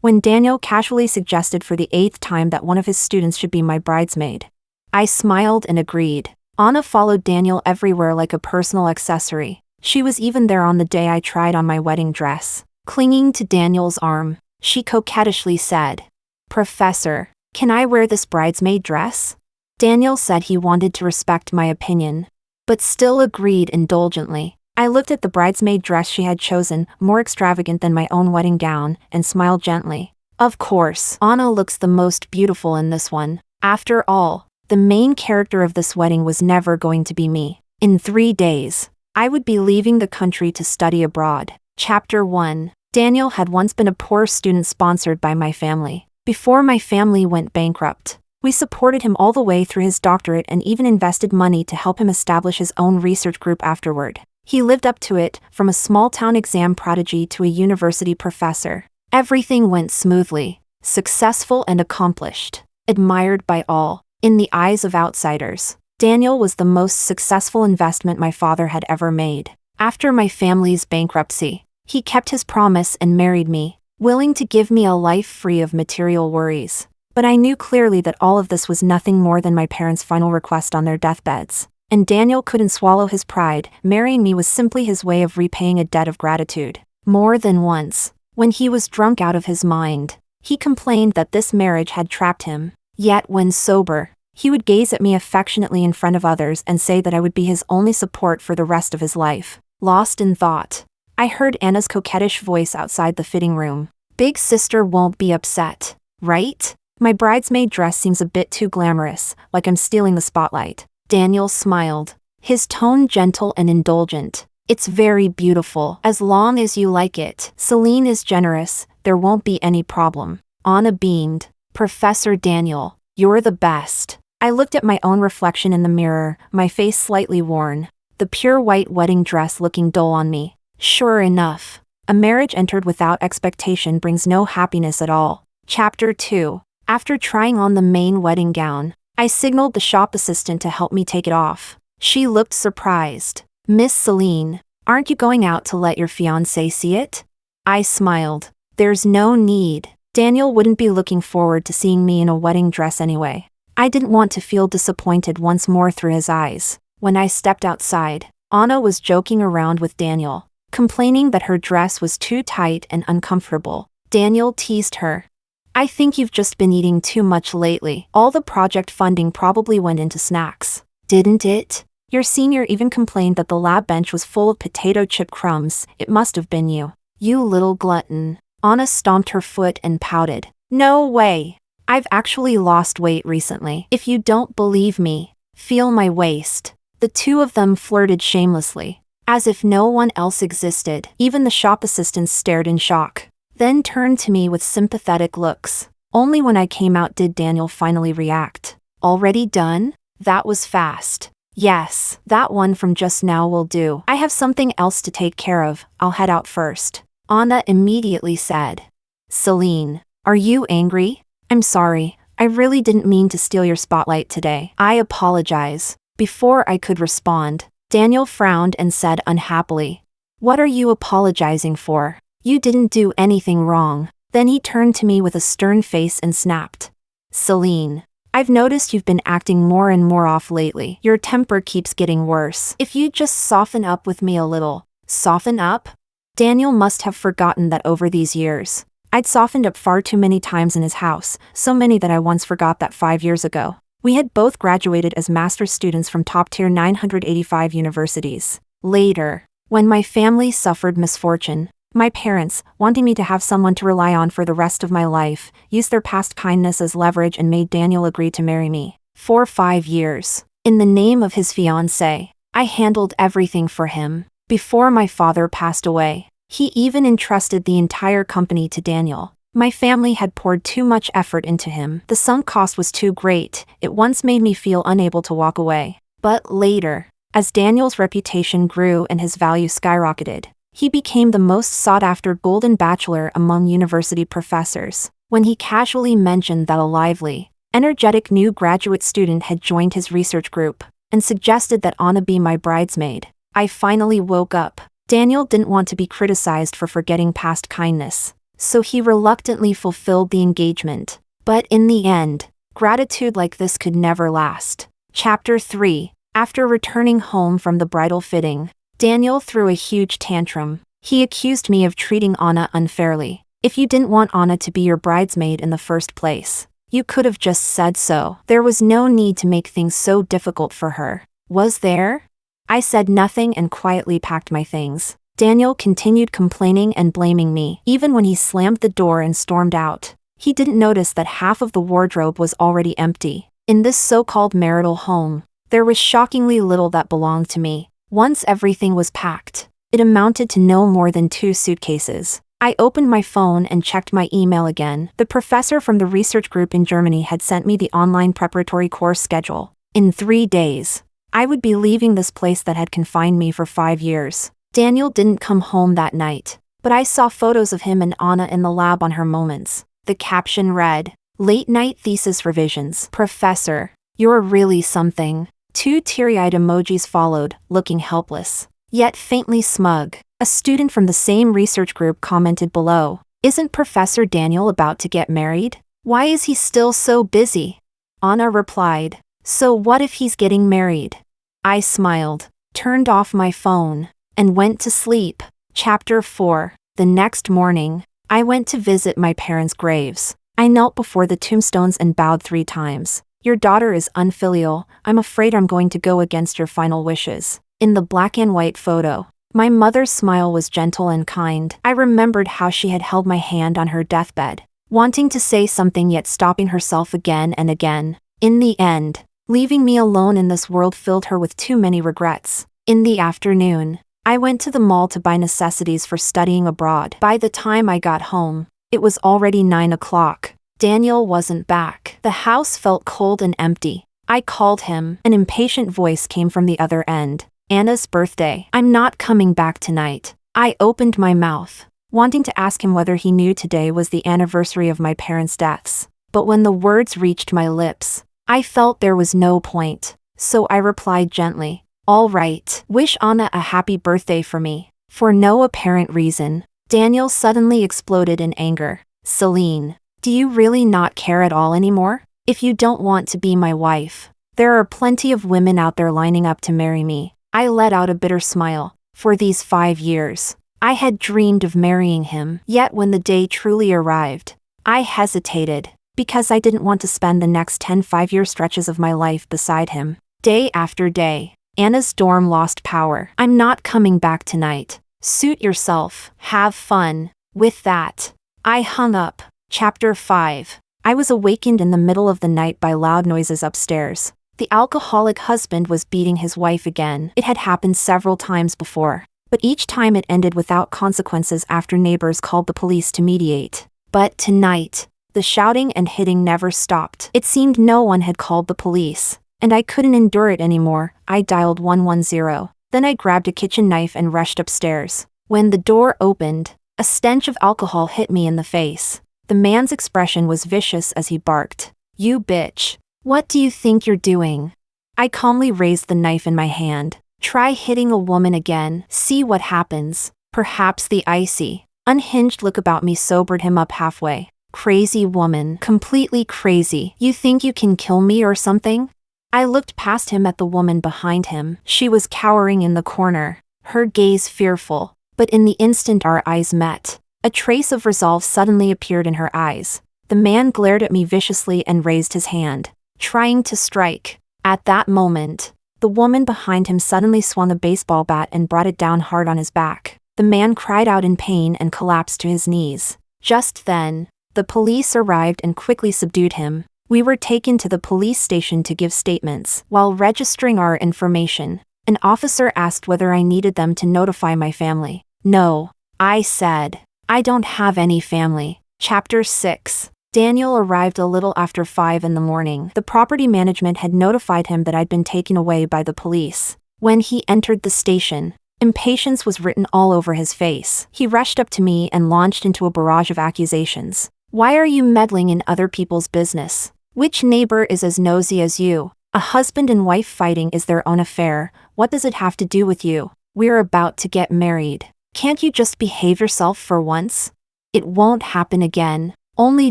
when Daniel casually suggested for the 8th time that one of his students should be my bridesmaid. I smiled and agreed. Anna followed Daniel everywhere like a personal accessory. She was even there on the day I tried on my wedding dress. Clinging to Daniel's arm, she coquettishly said, "Professor, can I wear this bridesmaid dress?" Daniel said he wanted to respect my opinion, but still agreed indulgently. I looked at the bridesmaid dress she had chosen, more extravagant than my own wedding gown, and smiled gently. Of course, Anna looks the most beautiful in this one. After all, the main character of this wedding was never going to be me. In 3 days, I would be leaving the country to study abroad. Chapter 1. Daniel had once been a poor student sponsored by my family. Before my family went bankrupt, we supported him all the way through his doctorate and even invested money to help him establish his own research group afterward. He lived up to it, from a small-town exam prodigy to a university professor. Everything went smoothly, successful and accomplished, admired by all. In the eyes of outsiders, Daniel was the most successful investment my father had ever made. After my family's bankruptcy, he kept his promise and married me, willing to give me a life free of material worries. But I knew clearly that all of this was nothing more than my parents' final request on their deathbeds. And Daniel couldn't swallow his pride. Marrying me was simply his way of repaying a debt of gratitude. More than once, when he was drunk out of his mind, he complained that this marriage had trapped him. Yet when sober, he would gaze at me affectionately in front of others and say that I would be his only support for the rest of his life. Lost in thought, I heard Anna's coquettish voice outside the fitting room. "Big sister won't be upset, right? My bridesmaid dress seems a bit too glamorous, like I'm stealing the spotlight." Daniel smiled, his tone gentle and indulgent. "It's very beautiful, as long as you like it. Celine is generous, there won't be any problem." Anna beamed. "Professor Daniel, you're the best." I looked at my own reflection in the mirror, my face slightly worn, the pure white wedding dress looking dull on me. Sure enough, a marriage entered without expectation brings no happiness at all. Chapter 2. After trying on the main wedding gown, I signaled the shop assistant to help me take it off. She looked surprised. "Miss Celine, aren't you going out to let your fiancé see it?" I smiled. "There's no need. Daniel wouldn't be looking forward to seeing me in a wedding dress anyway." I didn't want to feel disappointed once more through his eyes. When I stepped outside, Anna was joking around with Daniel, complaining that her dress was too tight and uncomfortable. Daniel teased her. "I think you've just been eating too much lately. All the project funding probably went into snacks, didn't it? Your senior even complained that the lab bench was full of potato chip crumbs. It must have been you. You little glutton." Anna stomped her foot and pouted. "No way. I've actually lost weight recently. If you don't believe me, feel my waist." The two of them flirted shamelessly, as if no one else existed. Even the shop assistants stared in shock, then turned to me with sympathetic looks. Only when I came out did Daniel finally react. "Already done? That was fast." "Yes, that one from just now will do. I have something else to take care of. I'll head out first." Anna immediately said. "Celine, are you angry?" "I'm sorry, I really didn't mean to steal your spotlight today." "I apologize." Before I could respond, Daniel frowned and said unhappily, "What are you apologizing for? You didn't do anything wrong." Then he turned to me with a stern face and snapped. "Celine, I've noticed you've been acting more and more off lately. Your temper keeps getting worse. If you'd just soften up with me a little." Soften up? Daniel must have forgotten that over these years, I'd softened up far too many times in his house, so many that I once forgot that 5 years ago. We had both graduated as master's students from top-tier 985 universities. Later, when my family suffered misfortune, my parents, wanting me to have someone to rely on for the rest of my life, used their past kindness as leverage and made Daniel agree to marry me. For 5 years, in the name of his fiancée, I handled everything for him. Before my father passed away, he even entrusted the entire company to Daniel. My family had poured too much effort into him. The sunk cost was too great. It once made me feel unable to walk away. But later, as Daniel's reputation grew and his value skyrocketed, he became the most sought-after golden bachelor among university professors. When he casually mentioned that a lively, energetic new graduate student had joined his research group and suggested that Anna be my bridesmaid, I finally woke up. Daniel didn't want to be criticized for forgetting past kindness, so he reluctantly fulfilled the engagement. But in the end, gratitude like this could never last. Chapter 3. After returning home from the bridal fitting, Daniel threw a huge tantrum. He accused me of treating Anna unfairly. If you didn't want Anna to be your bridesmaid in the first place, you could have just said so. There was no need to make things so difficult for her. Was there? I said nothing and quietly packed my things. Daniel continued complaining and blaming me, even when he slammed the door and stormed out. He didn't notice that half of the wardrobe was already empty. In this so-called marital home, there was shockingly little that belonged to me. Once everything was packed, it amounted to no more than 2 suitcases. I opened my phone and checked my email again. The professor from the research group in Germany had sent me the online preparatory course schedule. In 3 days, I would be leaving this place that had confined me for 5 years. Daniel didn't come home that night, but I saw photos of him and Anna in the lab on her moments. The caption read, "Late-night thesis revisions. Professor, you're really something." 2 teary-eyed emojis followed, looking helpless, yet faintly smug. A student from the same research group commented below, "Isn't Professor Daniel about to get married? Why is he still so busy?" Anna replied, "So what if he's getting married?" I smiled, turned off my phone, and went to sleep. Chapter 4. The next morning, I went to visit my parents' graves. I knelt before the tombstones and bowed 3 times. "Your daughter is unfilial. I'm afraid I'm going to go against your final wishes." In the black and white photo, my mother's smile was gentle and kind. I remembered how she had held my hand on her deathbed, wanting to say something yet stopping herself again and again. In the end, leaving me alone in this world filled her with too many regrets. In the afternoon, I went to the mall to buy necessities for studying abroad. By the time I got home, it was already 9 o'clock. Daniel wasn't back. The house felt cold and empty. I called him. An impatient voice came from the other end. "Anna's birthday. I'm not coming back tonight." I opened my mouth, wanting to ask him whether he knew today was the anniversary of my parents' deaths. But when the words reached my lips, I felt there was no point. So I replied gently, "All right. Wish Anna a happy birthday for me." For no apparent reason, Daniel suddenly exploded in anger. "Celine, do you really not care at all anymore? If you don't want to be my wife, there are plenty of women out there lining up to marry me." I let out a bitter smile. For these 5 years, I had dreamed of marrying him. Yet when the day truly arrived, I hesitated, because I didn't want to spend the next 10 5-year stretches of my life beside him. Day after day, Anna's dorm lost power. "I'm not coming back tonight. Suit yourself. Have fun." With that, I hung up. Chapter 5. I was awakened in the middle of the night by loud noises upstairs. The alcoholic husband was beating his wife again. It had happened several times before, but each time it ended without consequences after neighbors called the police to mediate. But tonight, the shouting and hitting never stopped. It seemed no one had called the police, and I couldn't endure it anymore. I dialed 110. Then I grabbed a kitchen knife and rushed upstairs. When the door opened, a stench of alcohol hit me in the face. The man's expression was vicious as he barked, "You bitch. What do you think you're doing?" I calmly raised the knife in my hand. "Try hitting a woman again. See what happens." Perhaps the icy, unhinged look about me sobered him up halfway. "Crazy woman. Completely crazy. You think you can kill me or something?" I looked past him at the woman behind him. She was cowering in the corner, her gaze fearful. But in the instant our eyes met, a trace of resolve suddenly appeared in her eyes. The man glared at me viciously and raised his hand, trying to strike. At that moment, the woman behind him suddenly swung a baseball bat and brought it down hard on his back. The man cried out in pain and collapsed to his knees. Just then, the police arrived and quickly subdued him. We were taken to the police station to give statements. While registering our information, an officer asked whether I needed them to notify my family. "No," I said. "I don't have any family." Chapter 6. Daniel arrived a little after 5 in the morning. The property management had notified him that I'd been taken away by the police. When he entered the station, impatience was written all over his face. He rushed up to me and launched into a barrage of accusations. "Why are you meddling in other people's business? Which neighbor is as nosy as you? A husband and wife fighting is their own affair. What does it have to do with you? We're about to get married. Can't you just behave yourself for once?" It won't happen again. Only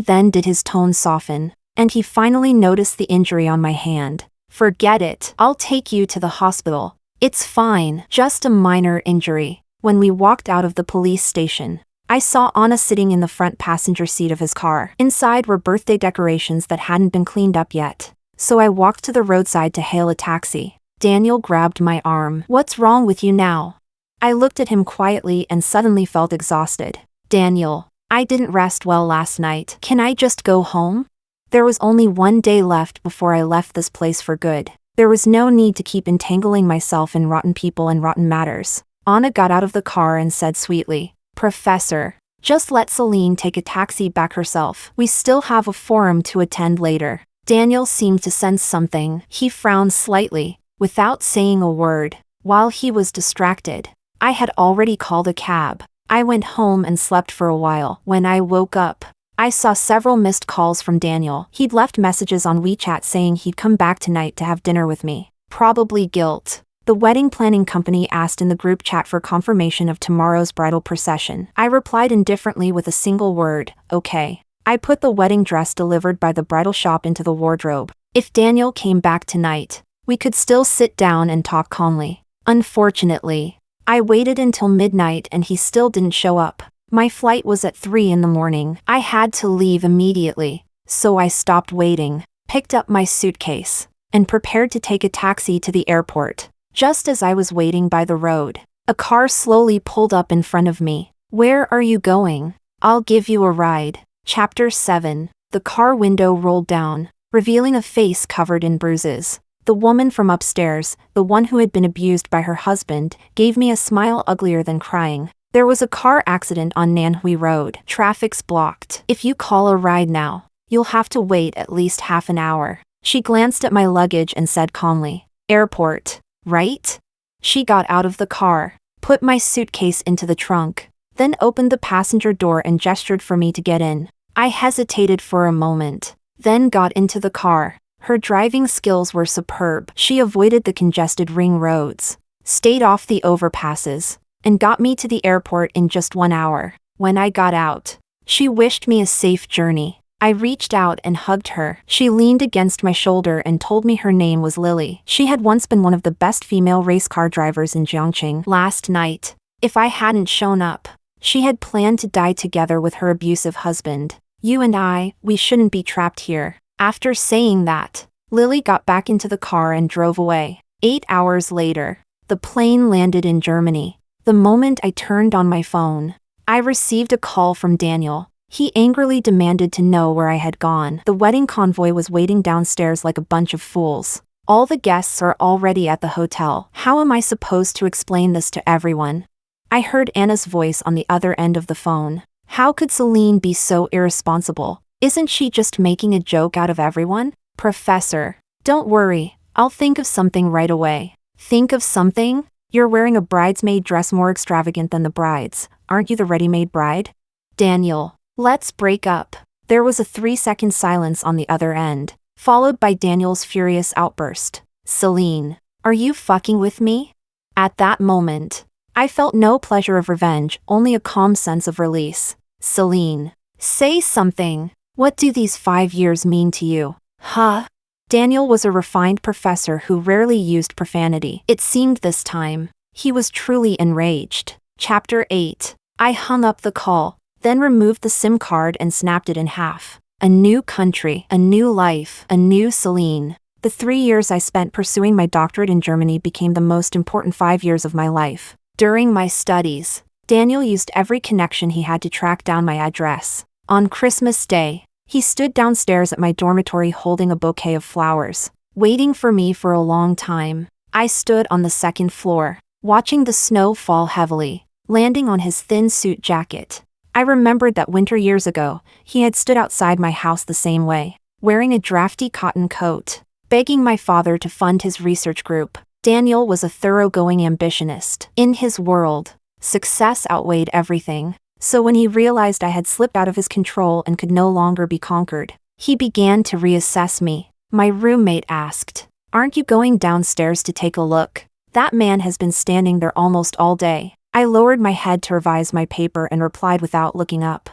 then did his tone soften, and he finally noticed the injury on my hand. Forget it. I'll take you to the hospital. It's fine. Just a minor injury. When we walked out of the police station, I saw Anna sitting in the front passenger seat of his car. Inside were birthday decorations that hadn't been cleaned up yet. So I walked to the roadside to hail a taxi. Daniel grabbed my arm. What's wrong with you now? I looked at him quietly and suddenly felt exhausted. Daniel, I didn't rest well last night. Can I just go home? There was only one day left before I left this place for good. There was no need to keep entangling myself in rotten people and rotten matters. Anna got out of the car and said sweetly, Professor, just let Celine take a taxi back herself. We still have a forum to attend later. Daniel seemed to sense something. He frowned slightly, without saying a word. While he was distracted, I had already called a cab. I went home and slept for a while. When I woke up, I saw several missed calls from Daniel. He'd left messages on WeChat saying he'd come back tonight to have dinner with me. Probably guilt. The wedding planning company asked in the group chat for confirmation of tomorrow's bridal procession. I replied indifferently with a single word, okay. I put the wedding dress delivered by the bridal shop into the wardrobe. If Daniel came back tonight, we could still sit down and talk calmly. Unfortunately, I waited until midnight and he still didn't show up. My flight was at 3 in the morning. I had to leave immediately, so I stopped waiting, picked up my suitcase, and prepared to take a taxi to the airport. Just as I was waiting by the road, a car slowly pulled up in front of me. Where are you going? I'll give you a ride. Chapter 7. The car window rolled down, revealing a face covered in bruises. The woman from upstairs, the one who had been abused by her husband, gave me a smile uglier than crying. There was a car accident on Nanhui Road. Traffic's blocked. If you call a ride now, you'll have to wait at least half an hour. She glanced at my luggage and said calmly, Airport, right? She got out of the car, put my suitcase into the trunk, then opened the passenger door and gestured for me to get in. I hesitated for a moment, then got into the car. Her driving skills were superb. She avoided the congested ring roads, stayed off the overpasses, and got me to the airport in just 1 hour. When I got out, she wished me a safe journey. I reached out and hugged her. She leaned against my shoulder and told me her name was Lily. She had once been one of the best female race car drivers in Jiangqing. Last night, if I hadn't shown up, she had planned to die together with her abusive husband. You and I, we shouldn't be trapped here. After saying that, Lily got back into the car and drove away. 8 hours later, the plane landed in Germany. The moment I turned on my phone, I received a call from Daniel. He angrily demanded to know where I had gone. The wedding convoy was waiting downstairs like a bunch of fools. All the guests are already at the hotel. How am I supposed to explain this to everyone? I heard Anna's voice on the other end of the phone. How could Celine be so irresponsible? Isn't she just making a joke out of everyone? Professor, don't worry, I'll think of something right away. Think of something? You're wearing a bridesmaid dress more extravagant than the bride's. Aren't you the ready-made bride? Daniel, let's break up. There was a 3-second silence on the other end, followed by Daniel's furious outburst. Celine, are you fucking with me? At that moment, I felt no pleasure of revenge, only a calm sense of release. Celine, say something. What do these 5 years mean to you? Huh? Daniel was a refined professor who rarely used profanity. It seemed this time, he was truly enraged. Chapter 8. I hung up the call, then removed the SIM card and snapped it in half. A new country, a new life, a new Celine. The 3 years I spent pursuing my doctorate in Germany became the most important 5 years of my life. During my studies, Daniel used every connection he had to track down my address. On Christmas Day, he stood downstairs at my dormitory holding a bouquet of flowers, waiting for me for a long time. I stood on the second floor, watching the snow fall heavily, landing on his thin suit jacket. I remembered that winter years ago, he had stood outside my house the same way, wearing a drafty cotton coat, begging my father to fund his research group. Daniel was a thoroughgoing ambitionist. In his world, success outweighed everything. So when he realized I had slipped out of his control and could no longer be conquered, he began to reassess me. My roommate asked, "Aren't you going downstairs to take a look? That man has been standing there almost all day." I lowered my head to revise my paper and replied without looking up,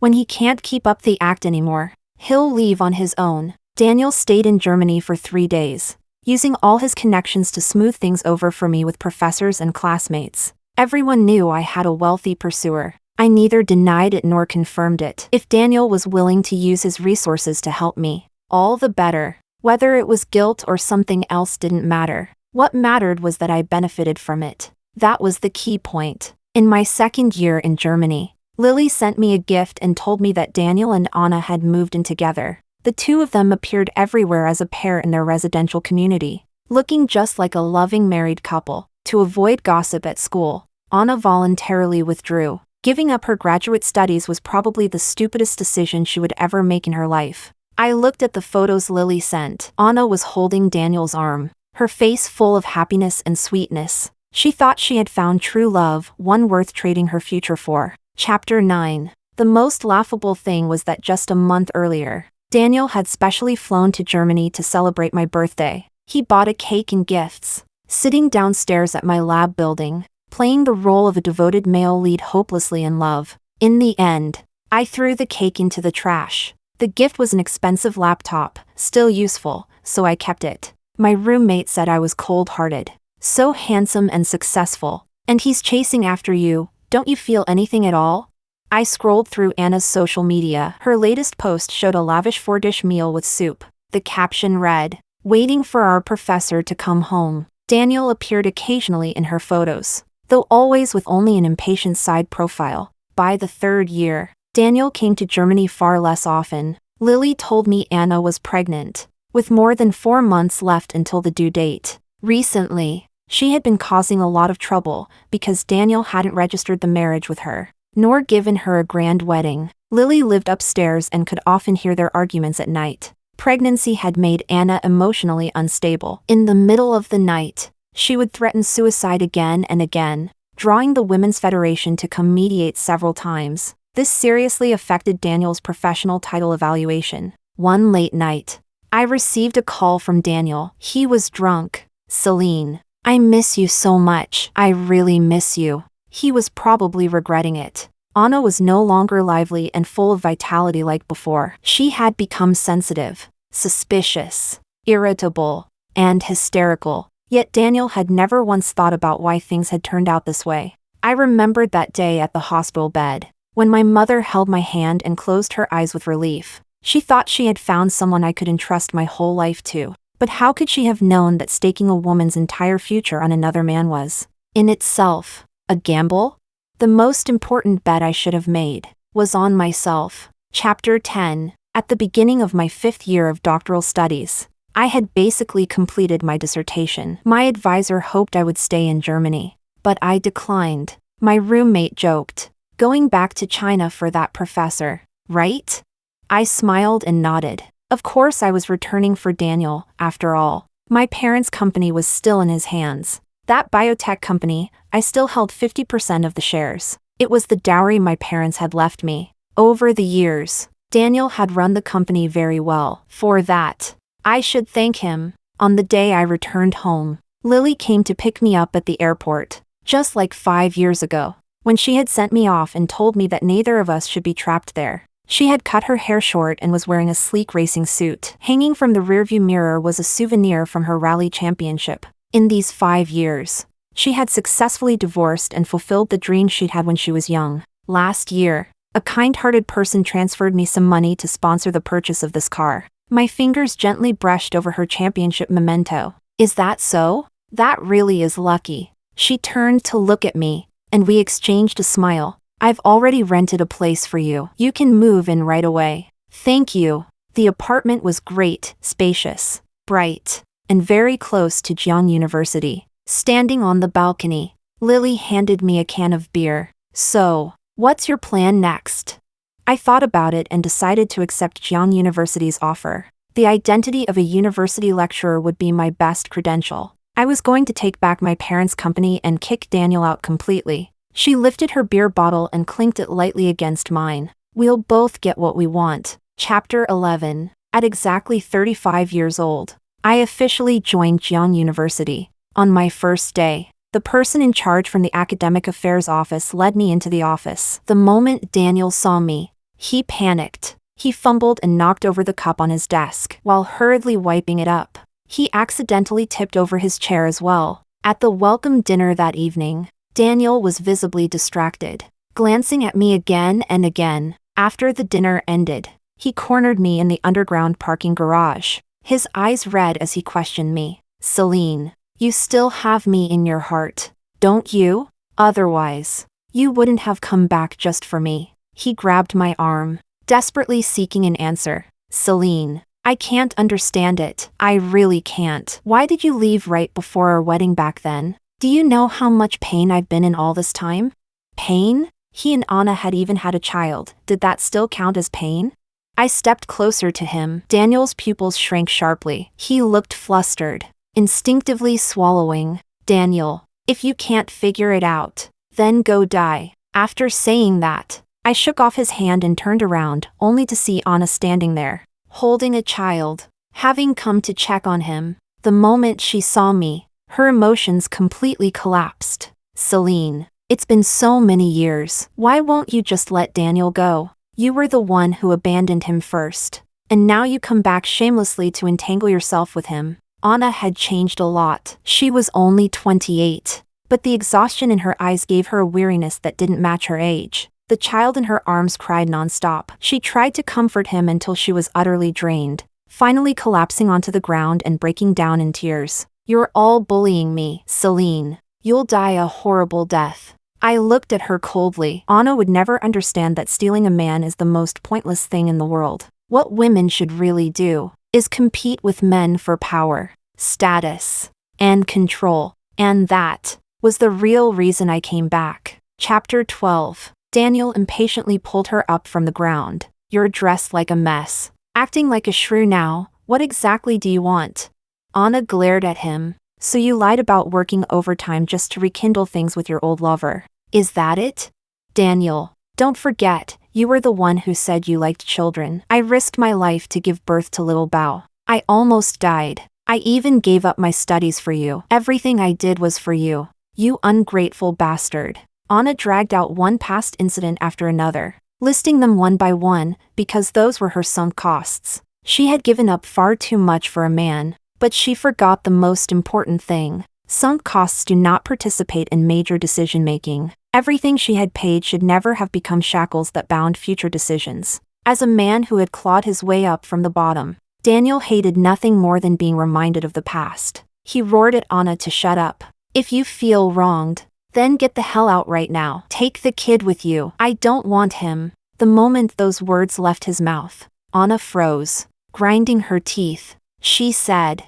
When he can't keep up the act anymore, he'll leave on his own. Daniel stayed in Germany for 3 days, using all his connections to smooth things over for me with professors and classmates. Everyone knew I had a wealthy pursuer. I neither denied it nor confirmed it. If Daniel was willing to use his resources to help me, all the better. Whether it was guilt or something else didn't matter. What mattered was that I benefited from it. That was the key point. In my 2nd year in Germany, Lily sent me a gift and told me that Daniel and Anna had moved in together. The two of them appeared everywhere as a pair in their residential community, looking just like a loving married couple. To avoid gossip at school, Anna voluntarily withdrew. Giving up her graduate studies was probably the stupidest decision she would ever make in her life. I looked at the photos Lily sent. Anna was holding Daniel's arm, her face full of happiness and sweetness. She thought she had found true love, one worth trading her future for. Chapter 9. The most laughable thing was that just a month earlier, Daniel had specially flown to Germany to celebrate my birthday. He bought a cake and gifts. Sitting downstairs at my lab building, playing the role of a devoted male lead hopelessly in love. In the end, I threw the cake into the trash. The gift was an expensive laptop, still useful, so I kept it. My roommate said I was cold-hearted. So handsome and successful. And he's chasing after you, don't you feel anything at all? I scrolled through Anna's social media. Her latest post showed a lavish 4-dish meal with soup. The caption read, "Waiting for our professor to come home." Daniel appeared occasionally in her photos, though always with only an impatient side profile. By the 3rd year, Daniel came to Germany far less often. Lily told me Anna was pregnant, with more than 4 months left until the due date. Recently, she had been causing a lot of trouble because Daniel hadn't registered the marriage with her, nor given her a grand wedding. Lily lived upstairs and could often hear their arguments at night. Pregnancy had made Anna emotionally unstable. In the middle of the night, she would threaten suicide again and again, drawing the Women's Federation to come mediate several times. This seriously affected Daniel's professional title evaluation. One late night, I received a call from Daniel. He was drunk. "Celine, I miss you so much. I really miss you." He was probably regretting it. Anna was no longer lively and full of vitality like before. She had become sensitive, suspicious, irritable, and hysterical. Yet Daniel had never once thought about why things had turned out this way. I remembered that day at the hospital bed, when my mother held my hand and closed her eyes with relief. She thought she had found someone I could entrust my whole life to. But how could she have known that staking a woman's entire future on another man was, in itself, a gamble? The most important bet I should have made was on myself. Chapter 10. At the beginning of my 5th year of doctoral studies, I had basically completed my dissertation. My advisor hoped I would stay in Germany, but I declined. My roommate joked, "Going back to China for that professor, right?" I smiled and nodded. Of course I was returning for Daniel, after all. My parents' company was still in his hands. That biotech company, I still held 50% of the shares. It was the dowry my parents had left me. Over the years, Daniel had run the company very well. For that, I should thank him. On the day I returned home, Lily came to pick me up at the airport, just like 5 years ago, when she had sent me off and told me that neither of us should be trapped there. She had cut her hair short and was wearing a sleek racing suit. Hanging from the rearview mirror was a souvenir from her rally championship. In these 5 years, she had successfully divorced and fulfilled the dreams she'd had when she was young. Last year, a kind-hearted person transferred me some money to sponsor the purchase of this car. My fingers gently brushed over her championship memento. "Is that so? That really is lucky." She turned to look at me, and we exchanged a smile. "I've already rented a place for you. You can move in right away." "Thank you." The apartment was great, spacious, bright, and very close to Jiang University. Standing on the balcony, Lily handed me a can of beer. "So, what's your plan next?" I thought about it and decided to accept Jiang University's offer. The identity of a university lecturer would be my best credential. I was going to take back my parents' company and kick Daniel out completely. She lifted her beer bottle and clinked it lightly against mine. "We'll both get what we want." Chapter 11. At exactly 35 years old, I officially joined Jiang University. On my first day, the person in charge from the academic affairs office led me into the office. The moment Daniel saw me, He panicked. He fumbled and knocked over the cup on his desk while hurriedly wiping it up. He accidentally tipped over his chair as well. At the welcome dinner that evening, Daniel was visibly distracted, glancing at me again and again. After the dinner ended, he cornered me in the underground parking garage, his eyes red as he questioned me. "Celine, you still have me in your heart, don't you? Otherwise, you wouldn't have come back just for me." He grabbed my arm, desperately seeking an answer. "Celine, I can't understand it. I really can't. Why did you leave right before our wedding back then? Do you know how much pain I've been in all this time?" Pain? He and Anna had even had a child. Did that still count as pain? I stepped closer to him. Daniel's pupils shrank sharply. He looked flustered, instinctively swallowing. "Daniel, if you can't figure it out, then go die." After saying that, I shook off his hand and turned around, only to see Anna standing there, holding a child, having come to check on him. The moment she saw me, her emotions completely collapsed. "Celine, it's been so many years. Why won't you just let Daniel go? You were the one who abandoned him first, and now you come back shamelessly to entangle yourself with him." Anna had changed a lot. She was only 28, but the exhaustion in her eyes gave her a weariness that didn't match her age. The child in her arms cried nonstop. She tried to comfort him until she was utterly drained, finally collapsing onto the ground and breaking down in tears. "You're all bullying me, Celine. You'll die a horrible death." I looked at her coldly. Anna would never understand that stealing a man is the most pointless thing in the world. What women should really do is compete with men for power, status, and control. And that was the real reason I came back. Chapter 12. Daniel impatiently pulled her up from the ground. "You're dressed like a mess. Acting like a shrew now. What exactly do you want?" Anna glared at him. "So you lied about working overtime just to rekindle things with your old lover. Is that it?" "Daniel, don't forget, you were the one who said you liked children. I risked my life to give birth to little Bao. I almost died. I even gave up my studies for you. Everything I did was for you. You ungrateful bastard." Anna dragged out one past incident after another, listing them one by one, because those were her sunk costs. She had given up far too much for a man, but she forgot the most important thing. Sunk costs do not participate in major decision-making. Everything she had paid should never have become shackles that bound future decisions. As a man who had clawed his way up from the bottom, Daniel hated nothing more than being reminded of the past. He roared at Anna to shut up. "If you feel wronged, then get the hell out right now. Take the kid with you. I don't want him." The moment those words left his mouth, Anna froze, grinding her teeth. She said,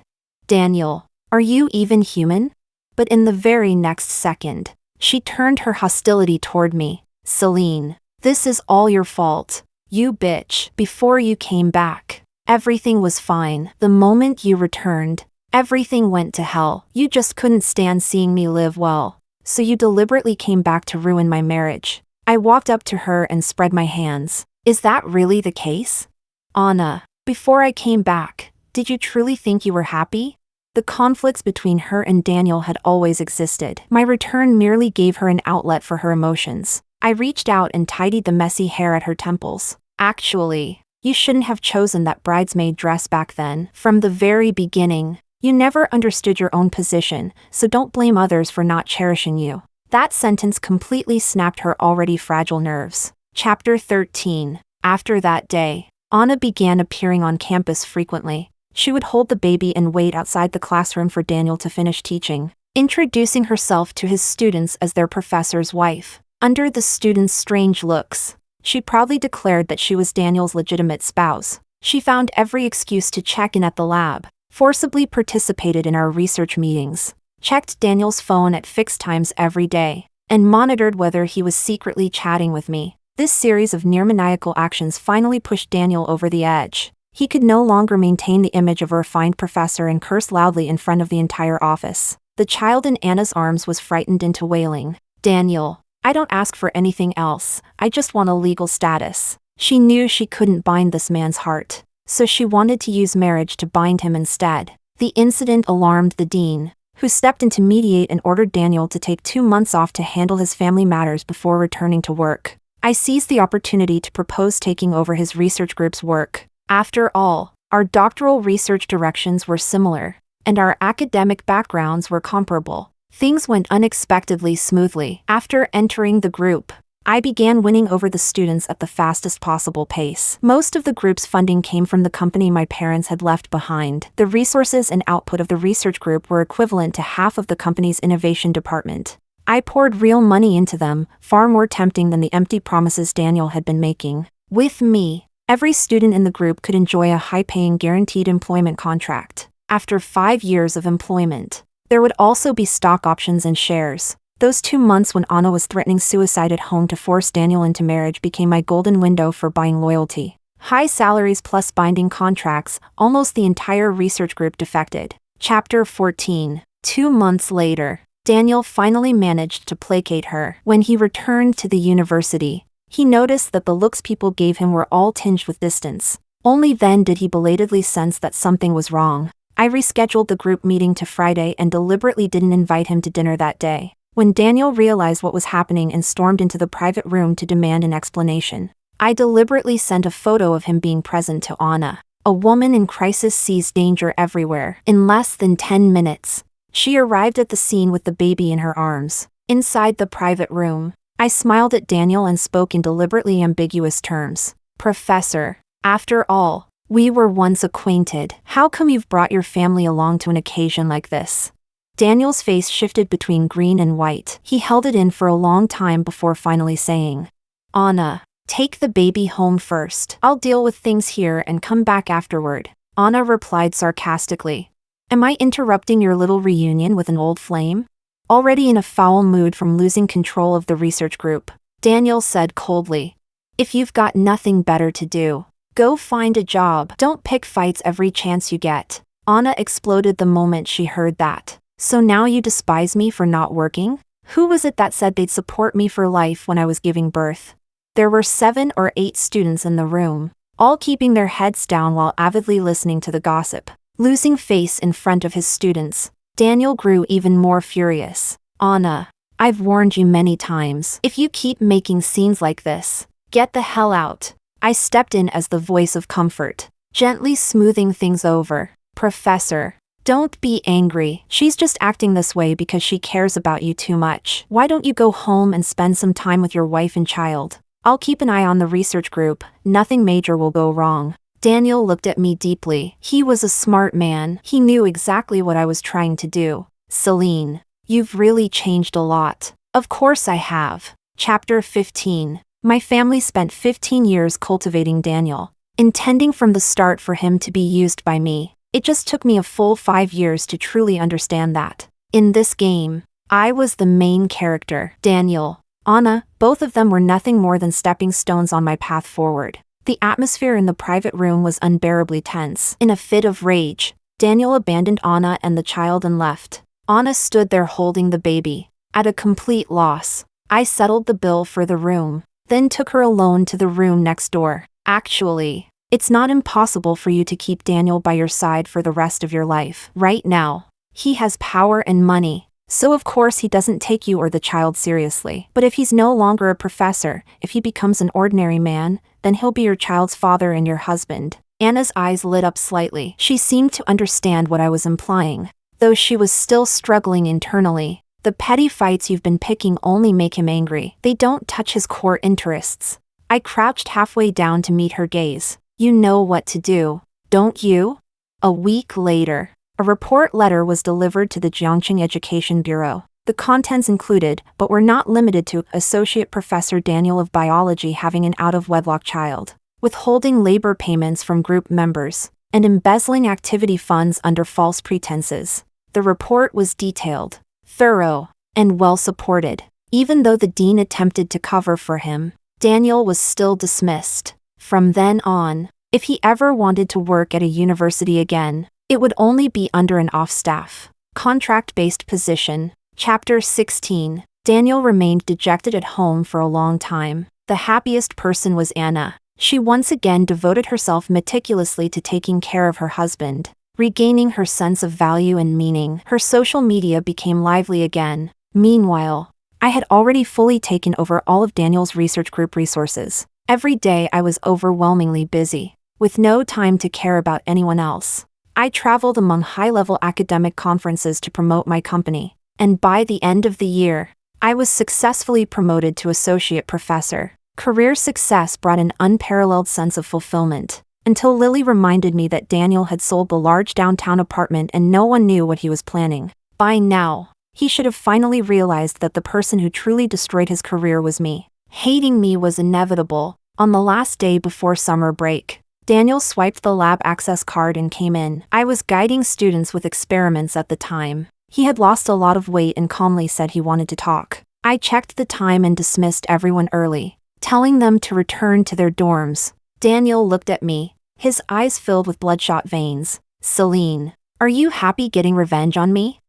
"Daniel, are you even human?" But in the very next second, she turned her hostility toward me. "Celine, this is all your fault. You bitch. Before you came back, everything was fine. The moment you returned, everything went to hell. You just couldn't stand seeing me live well, so you deliberately came back to ruin my marriage." I walked up to her and spread my hands. "Is that really the case? Anna, before I came back, did you truly think you were happy?" The conflicts between her and Daniel had always existed. My return merely gave her an outlet for her emotions. I reached out and tidied the messy hair at her temples. "Actually, you shouldn't have chosen that bridesmaid dress back then. From the very beginning, you never understood your own position, so don't blame others for not cherishing you." That sentence completely snapped her already fragile nerves. Chapter 13. After that day, Anna began appearing on campus frequently. She would hold the baby and wait outside the classroom for Daniel to finish teaching, introducing herself to his students as their professor's wife. Under the students' strange looks, she proudly declared that she was Daniel's legitimate spouse. She found every excuse to check in at the lab, forcibly participated in our research meetings, checked Daniel's phone at fixed times every day, and monitored whether he was secretly chatting with me. This series of near-maniacal actions finally pushed Daniel over the edge. He could no longer maintain the image of a refined professor and curse loudly in front of the entire office. The child in Anna's arms was frightened into wailing. "Daniel, I don't ask for anything else, I just want a legal status." She knew she couldn't bind this man's heart, so she wanted to use marriage to bind him instead. The incident alarmed the dean, who stepped in to mediate and ordered Daniel to take 2 months off to handle his family matters before returning to work. I seized the opportunity to propose taking over his research group's work. After all, our doctoral research directions were similar, and our academic backgrounds were comparable. Things went unexpectedly smoothly. After entering the group, I began winning over the students at the fastest possible pace. Most of the group's funding came from the company my parents had left behind. The resources and output of the research group were equivalent to half of the company's innovation department. I poured real money into them, far more tempting than the empty promises Daniel had been making. With me, every student in the group could enjoy a high-paying guaranteed employment contract. After 5 years of employment, there would also be stock options and shares. Those 2 months when Anna was threatening suicide at home to force Daniel into marriage became my golden window for buying loyalty. High salaries plus binding contracts, almost the entire research group defected. Chapter 14. 2 months later, Daniel finally managed to placate her. When he returned to the university, he noticed that the looks people gave him were all tinged with distance. Only then did he belatedly sense that something was wrong. I rescheduled the group meeting to Friday and deliberately didn't invite him to dinner that day. When Daniel realized what was happening and stormed into the private room to demand an explanation, I deliberately sent a photo of him being present to Anna. A woman in crisis sees danger everywhere. In less than 10 minutes, she arrived at the scene with the baby in her arms. Inside the private room, I smiled at Daniel and spoke in deliberately ambiguous terms. Professor, after all, we were once acquainted. How come you've brought your family along to an occasion like this? Daniel's face shifted between green and white. He held it in for a long time before finally saying, Anna, take the baby home first. I'll deal with things here and come back afterward. Anna replied sarcastically. Am I interrupting your little reunion with an old flame? Already in a foul mood from losing control of the research group, Daniel said coldly, If you've got nothing better to do, go find a job. Don't pick fights every chance you get. Anna exploded the moment she heard that. So now you despise me for not working? Who was it that said they'd support me for life when I was giving birth? There were 7 or 8 students in the room, all keeping their heads down while avidly listening to the gossip. Losing face in front of his students, Daniel grew even more furious. Anna, I've warned you many times. If you keep making scenes like this, get the hell out. I stepped in as the voice of comfort, gently smoothing things over. Professor, don't be angry. She's just acting this way because she cares about you too much. Why don't you go home and spend some time with your wife and child? I'll keep an eye on the research group. Nothing major will go wrong. Daniel looked at me deeply. He was a smart man. He knew exactly what I was trying to do. Celine, you've really changed a lot. Of course I have. Chapter 15. My family spent 15 years cultivating Daniel, intending from the start for him to be used by me. It just took me a full 5 years to truly understand that. In this game, I was the main character. Daniel, Anna, both of them were nothing more than stepping stones on my path forward. The atmosphere in the private room was unbearably tense. In a fit of rage, Daniel abandoned Anna and the child and left. Anna stood there holding the baby. At a complete loss, I settled the bill for the room, then took her alone to the room next door. Actually, it's not impossible for you to keep Daniel by your side for the rest of your life. Right now, he has power and money, so of course he doesn't take you or the child seriously. But if he's no longer a professor, if he becomes an ordinary man, then he'll be your child's father and your husband. Anna's eyes lit up slightly. She seemed to understand what I was implying, though she was still struggling internally. The petty fights you've been picking only make him angry. They don't touch his core interests. I crouched halfway down to meet her gaze. You know what to do, don't you? A week later, a report letter was delivered to the Jiangqing Education Bureau. The contents included, but were not limited to, Associate Professor Daniel of Biology having an out-of-wedlock child, withholding labor payments from group members, and embezzling activity funds under false pretenses. The report was detailed, thorough, and well-supported. Even though the dean attempted to cover for him, Daniel was still dismissed. From then on, if he ever wanted to work at a university again, it would only be under an off-staff, contract-based position. Chapter 16. Daniel remained dejected at home for a long time. The happiest person was Anna. She once again devoted herself meticulously to taking care of her husband, regaining her sense of value and meaning. Her social media became lively again. Meanwhile, I had already fully taken over all of Daniel's research group resources. Every day I was overwhelmingly busy, with no time to care about anyone else. I traveled among high-level academic conferences to promote my company, and by the end of the year, I was successfully promoted to associate professor. Career success brought an unparalleled sense of fulfillment, until Lily reminded me that Daniel had sold the large downtown apartment and no one knew what he was planning. By now, he should have finally realized that the person who truly destroyed his career was me. Hating me was inevitable. On the last day before summer break, Daniel swiped the lab access card and came in. I was guiding students with experiments at the time. He had lost a lot of weight and calmly said he wanted to talk. I checked the time and dismissed everyone early, telling them to return to their dorms. Daniel looked at me, his eyes filled with bloodshot veins. "Celine, are you happy getting revenge on me?"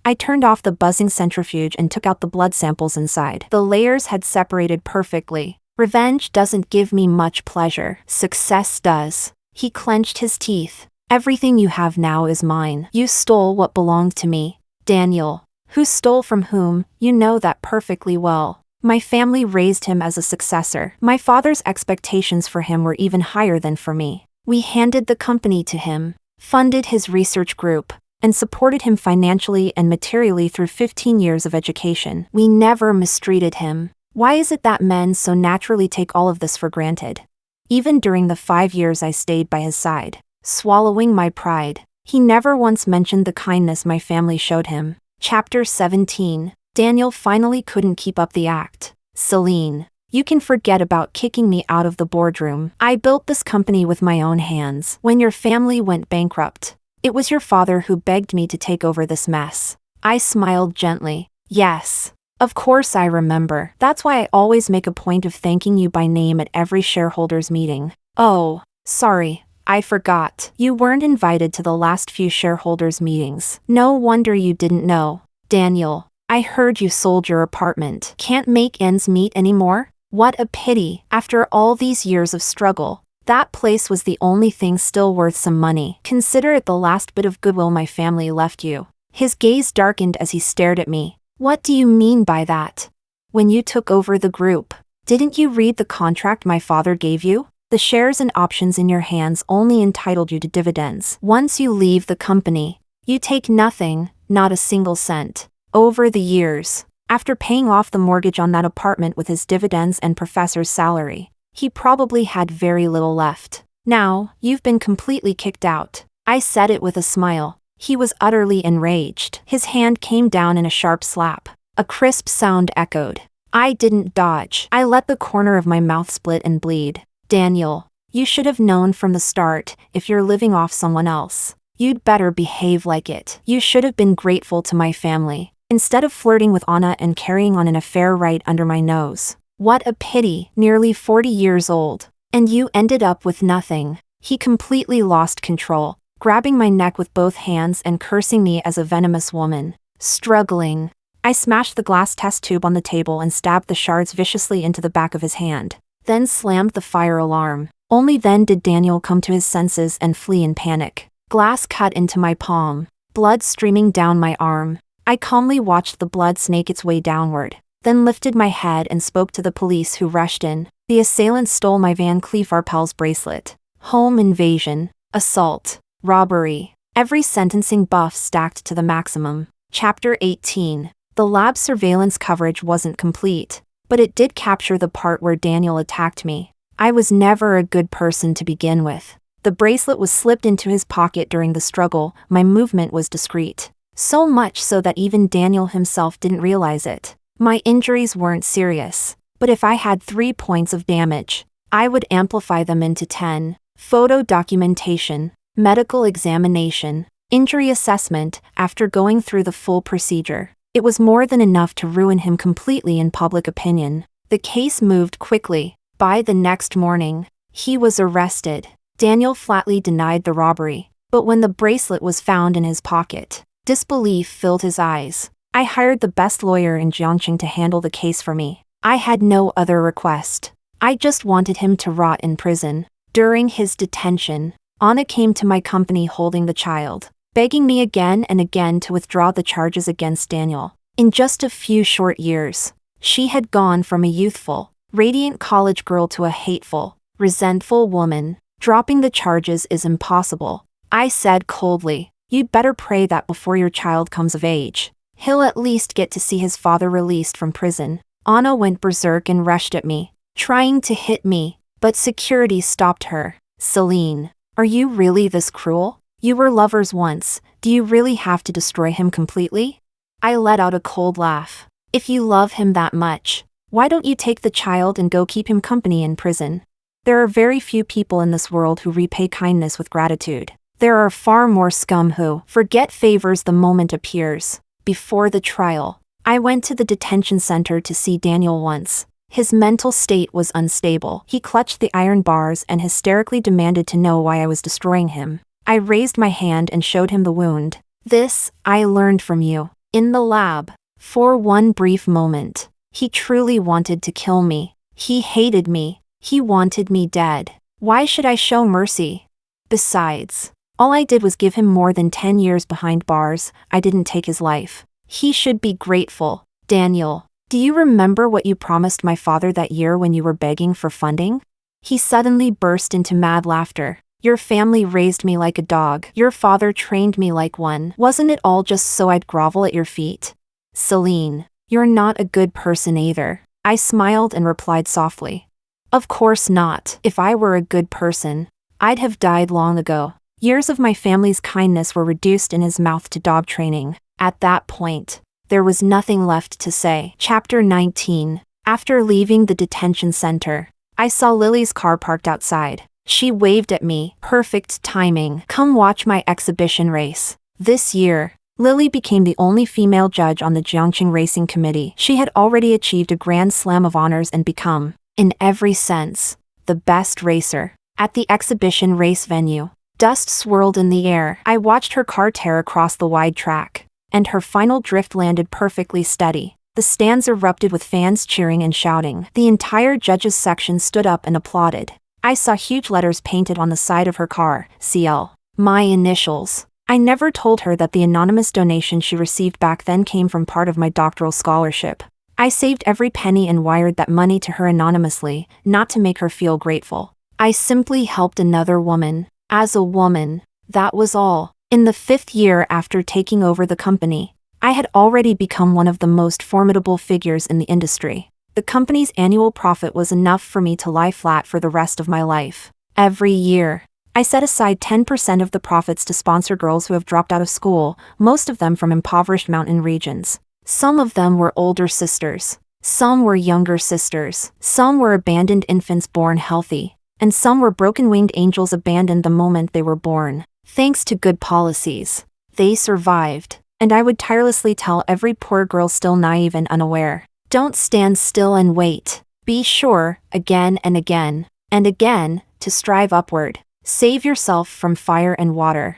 I turned off the buzzing centrifuge and took out the blood samples inside. The layers had separated perfectly. "Revenge doesn't give me much pleasure. Success does." He clenched his teeth. "Everything you have now is mine. You stole what belonged to me." "Daniel, who stole from whom? You know that perfectly well. My family raised him as a successor. My father's expectations for him were even higher than for me. We handed the company to him, funded his research group, and supported him financially and materially through 15 years of education. We never mistreated him. Why is it that men so naturally take all of this for granted?" Even during the 5 years I stayed by his side, swallowing my pride, he never once mentioned the kindness my family showed him. Chapter 17. Daniel finally couldn't keep up the act. "Celine, you can forget about kicking me out of the boardroom. I built this company with my own hands. When your family went bankrupt, it was your father who begged me to take over this mess." I smiled gently. "Yes, of course I remember. That's why I always make a point of thanking you by name at every shareholders meeting." "Oh, sorry, I forgot. You weren't invited to the last few shareholders meetings. No wonder you didn't know." "Daniel, I heard you sold your apartment. Can't make ends meet anymore? What a pity. After all these years of struggle, that place was the only thing still worth some money. Consider it the last bit of goodwill my family left you." His gaze darkened as he stared at me. "What do you mean by that? When you took over the group, didn't you read the contract my father gave you? The shares and options in your hands only entitled you to dividends. Once you leave the company, you take nothing, not a single cent. Over the years, after paying off the mortgage on that apartment with his dividends and professor's salary, he probably had very little left. Now, you've been completely kicked out." I said it with a smile. He was utterly enraged. His hand came down in a sharp slap. A crisp sound echoed. I didn't dodge. I let the corner of my mouth split and bleed. "Daniel, you should have known from the start, if you're living off someone else, you'd better behave like it. You should have been grateful to my family, instead of flirting with Anna and carrying on an affair right under my nose. What a pity, nearly 40 years old, and you ended up with nothing." He completely lost control, grabbing my neck with both hands and cursing me as a venomous woman. Struggling, I smashed the glass test tube on the table and stabbed the shards viciously into the back of his hand, then slammed the fire alarm. Only then did Daniel come to his senses and flee in panic. Glass cut into my palm, blood streaming down my arm. I calmly watched the blood snake its way downward, then lifted my head and spoke to the police who rushed in. The assailants stole my Van Cleef Arpels bracelet. Home invasion, assault, robbery. Every sentencing buff stacked to the maximum. Chapter 18. The lab surveillance coverage wasn't complete, but it did capture the part where Daniel attacked me. I was never a good person to begin with. The bracelet was slipped into his pocket during the struggle. My movement was discreet. So much so that even Daniel himself didn't realize it. My injuries weren't serious, but if I had 3 points of damage, I would amplify them into 10. Photo documentation, medical examination, injury assessment. After going through the full procedure, it was more than enough to ruin him completely in public opinion. The case moved quickly. By the next morning, he was arrested. Daniel flatly denied the robbery, but when the bracelet was found in his pocket, disbelief filled his eyes. I hired the best lawyer in Jiangxing to handle the case for me. I had no other request. I just wanted him to rot in prison. During his detention, Anna came to my company holding the child, begging me again and again to withdraw the charges against Daniel. In just a few short years, She had gone from a youthful, radiant college girl to a hateful, resentful woman. Dropping the charges is impossible, I said coldly. You'd better pray that before your child comes of age, he'll at least get to see his father released from prison. Anna went berserk and rushed at me, trying to hit me, but security stopped her. Celine, are you really this cruel? You were lovers once, do you really have to destroy him completely? I let out a cold laugh. If you love him that much, why don't you take the child and go keep him company in prison? There are very few people in this world who repay kindness with gratitude. There are far more scum who forget favors the moment appears. Before the trial, I went to the detention center to see Daniel once. His mental state was unstable. He clutched the iron bars and hysterically demanded to know why I was destroying him. I raised my hand and showed him the wound. This, I learned from you. In the lab. For one brief moment, he truly wanted to kill me. He hated me. He wanted me dead. Why should I show mercy? Besides, all I did was give him more than 10 years behind bars. I didn't take his life. He should be grateful. Daniel, do you remember what you promised my father that year when you were begging for funding? He suddenly burst into mad laughter. Your family raised me like a dog. Your father trained me like one. Wasn't it all just so I'd grovel at your feet? Celine, you're not a good person either. I smiled and replied softly. Of course not. If I were a good person, I'd have died long ago. Years of my family's kindness were reduced in his mouth to dog training. At that point, there was nothing left to say. Chapter 19. After leaving the detention center, I saw Lily's car parked outside. She waved at me. Perfect timing. Come watch my exhibition race. This year, Lily became the only female judge on the Jiangqing Racing Committee. She had already achieved a Grand Slam of honors and become, in every sense, the best racer. At the exhibition race venue, dust swirled in the air. I watched her car tear across the wide track, and her final drift landed perfectly steady. The stands erupted with fans cheering and shouting. The entire judges section stood up and applauded. I saw huge letters painted on the side of her car, CL. My initials. I never told her that the anonymous donation she received back then came from part of my doctoral scholarship. I saved every penny and wired that money to her anonymously, not to make her feel grateful. I simply helped another woman. As a woman, that was all. In the 5th year after taking over the company, I had already become one of the most formidable figures in the industry. The company's annual profit was enough for me to lie flat for the rest of my life. Every year, I set aside 10% of the profits to sponsor girls who have dropped out of school, most of them from impoverished mountain regions. Some of them were older sisters. Some were younger sisters. Some were abandoned infants born healthy. And some were broken-winged angels abandoned the moment they were born. Thanks to good policies, they survived. And I would tirelessly tell every poor girl still naive and unaware, don't stand still and wait. Be sure, again and again, to strive upward. Save yourself from fire and water.